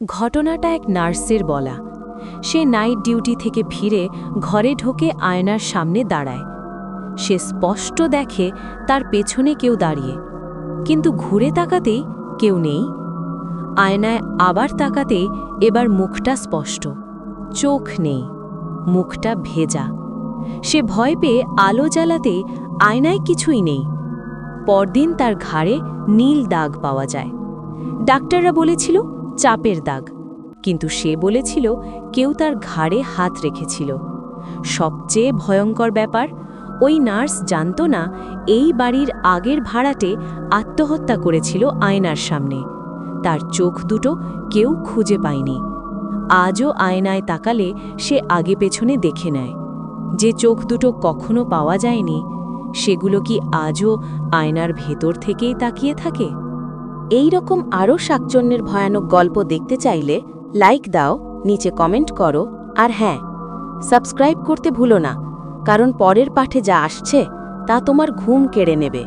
ঘটনাটা এক নার্সের বলা। সে নাইট ডিউটি থেকে ফিরে ঘরে ঢোকে আয়নার সামনে দাঁড়ায়। সে স্পষ্ট দেখে তার পেছনে কেউ দাঁড়িয়ে, কিন্তু ঘুরে তাকাতেই কেউ নেই। আয়নায় আবার তাকাতেই এবার মুখটা স্পষ্ট, চোখ নেই, মুখটা ভেজা। সে ভয় পেয়ে আলো জ্বালাতেই আয়নায় কিছুই নেই। পরদিন তার ঘাড়ে নীল দাগ পাওয়া যায়। ডাক্তাররা বলেছিল চাপের দাগ, কিন্তু সে বলেছিল কেউ তার ঘাড়ে হাত রেখেছিল। সবচেয়ে ভয়ঙ্কর ব্যাপার, ওই নার্স জানত না এই বাড়ির আগের ভাড়াটে আত্মহত্যা করেছিল আয়নার সামনে। তার চোখ দুটো কেউ খুঁজে পায়নি। আজও আয়নায় তাকালে সে আগে পেছনে দেখে নেয়। যে চোখ দুটো কখনো পাওয়া যায়নি, সেগুলো কি আজও আয়নার ভেতর থেকেই তাকিয়ে থাকে? এই রকম আরও শাকচন্যের ভয়ানক গল্প দেখতে চাইলে লাইক দাও, নিচে কমেন্ট করো, আর হ্যাঁ, সাবস্ক্রাইব করতে ভুলো না, কারণ পরের পাঠে যা আসছে তা তোমার ঘুম কেড়ে নেবে।